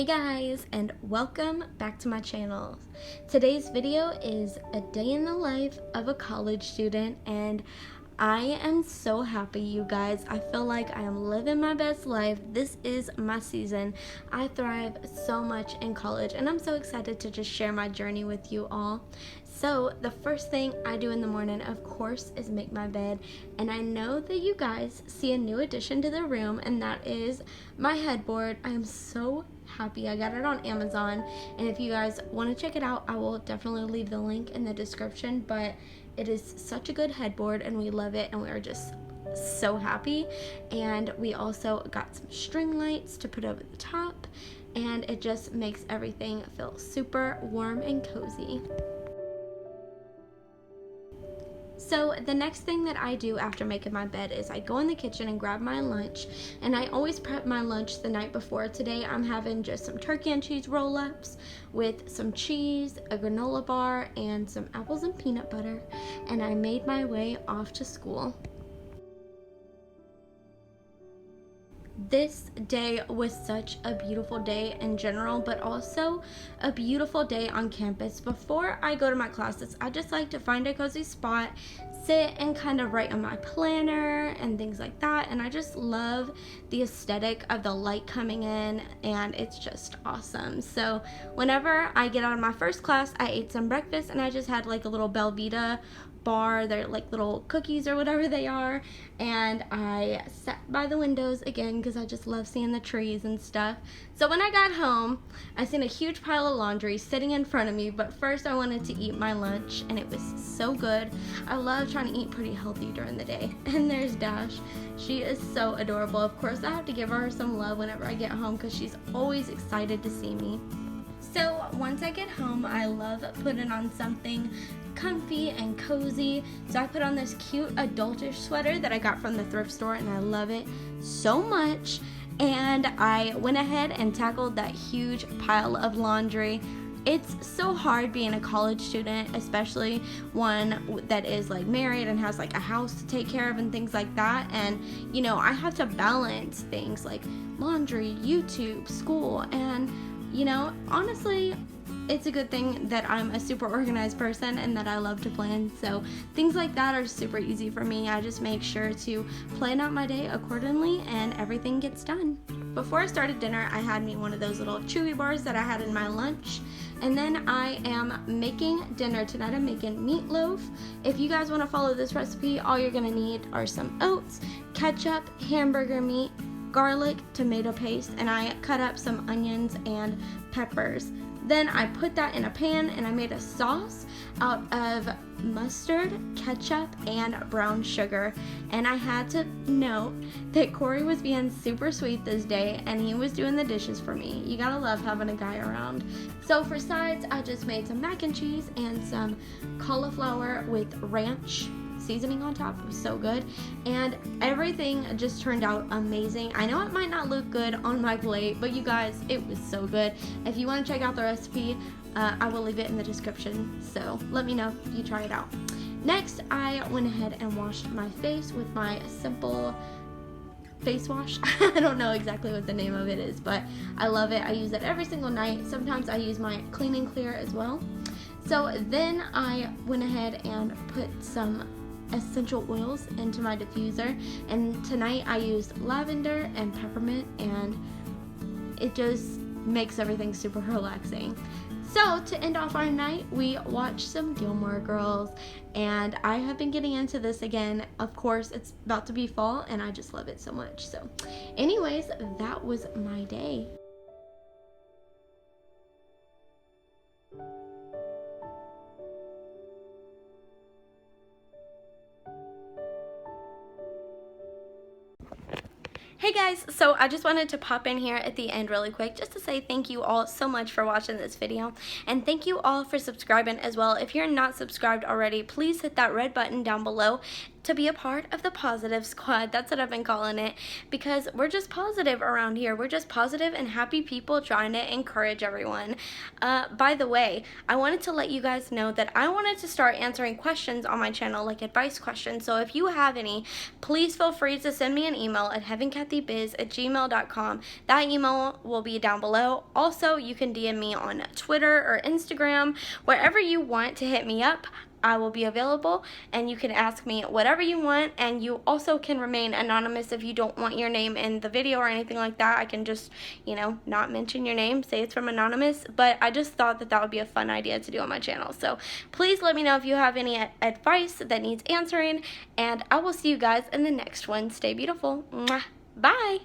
Hey guys, and welcome back to my channel. Today's video is a day in the life of a college student, and I am so happy, you guys. I feel like I am living my best life. This is my season. I thrive so much in college, and I'm so excited to just share my journey with you all. So the first thing I do in the morning, of course, is make my bed, and I know that you guys see a new addition to the room, and that is my headboard. I am so happy. I got it on Amazon, and if you guys want to check it out, I will definitely leave the link in the description. But it is such a good headboard, and we love it, and we are just so happy. And we also got some string lights to put over the top, and it just makes everything feel super warm and cozy. So the next thing that I do after making my bed is I go in the kitchen and grab my lunch, and I always prep my lunch the night before. Today I'm having just some turkey and cheese roll-ups with some cheese, a granola bar, and some apples and peanut butter, and I made my way off to school. This day was such a beautiful day in general, but also a beautiful day on campus. Before I go to my classes, I just like to find a cozy spot, sit and kind of write on my planner and things like that. And I just love the aesthetic of the light coming in, and it's just awesome. So whenever I get out of my first class, I ate some breakfast, and I just had like a little Belvita bar. They're like little cookies or whatever they are, and I sat by the windows again because I just love seeing the trees and stuff. So when I got home, I seen a huge pile of laundry sitting in front of me, but first I wanted to eat my lunch, and it was so good. I love trying to eat pretty healthy during the day. And there's Dash. She is so adorable. Of course, I have to give her some love whenever I get home because she's always excited to see me. So once I get home, I love putting on something comfy and cozy. So I put on this cute adultish sweater that I got from the thrift store, and I love it so much. And I went ahead and tackled that huge pile of laundry. It's so hard being a college student, especially one that is like married and has like a house to take care of and things like that. And you know, I have to balance things like laundry, YouTube, school, and you know, honestly, it's a good thing that I'm a super organized person and that I love to plan. So things like that are super easy for me. I just make sure to plan out my day accordingly, and everything gets done. Before I started dinner, I had me one of those little chewy bars that I had in my lunch. And then I am making dinner tonight. I'm making meatloaf. If you guys want to follow this recipe, all you're going to need are some oats, ketchup, hamburger meat, garlic, tomato paste, and I cut up some onions and peppers. Then I put that in a pan, and I made a sauce out of mustard, ketchup, and brown sugar. And I had to note that Corey was being super sweet this day, and he was doing the dishes for me. You gotta love having a guy around. So for sides, I just made some mac and cheese and some cauliflower with ranch seasoning on top. It was so good, and everything just turned out amazing. I know it might not look good on my plate, but you guys, it was so good. If you want to check out the recipe, I will leave it in the description, so let me know if you try it out. Next, I went ahead and washed my face with my simple face wash. I don't know exactly what the name of it is, but I love it. I use it every single night. Sometimes I use my Clean and Clear as well. So then I went ahead and put some essential oils into my diffuser, and tonight I used lavender and peppermint, and it just makes everything super relaxing. So to end off our night, we watched some Gilmore Girls, and I have been getting into this again. Of course, it's about to be fall, and I just love it so much. So anyways, that was my day. Hey guys, so I just wanted to pop in here at the end really quick just to say thank you all so much for watching this video, and thank you all for subscribing as well. If you're not subscribed already, please hit that red button down below to be a part of the positive squad. That's what I've been calling it, because we're just positive around here. We're just positive and happy people trying to encourage everyone. By the way, I wanted to let you guys know that I wanted to start answering questions on my channel, like advice questions. So if you have any, please feel free to send me an email at heavencathybiz@gmail.com. That email will be down below. Also, you can DM me on Twitter or Instagram, wherever you want to hit me up. I will be available, and you can ask me whatever you want, and you also can remain anonymous if you don't want your name in the video or anything like that. I can just, not mention your name, say it's from anonymous, but I just thought that would be a fun idea to do on my channel. So please let me know if you have any advice that needs answering, and I will see you guys in the next one. Stay beautiful. Mwah. Bye.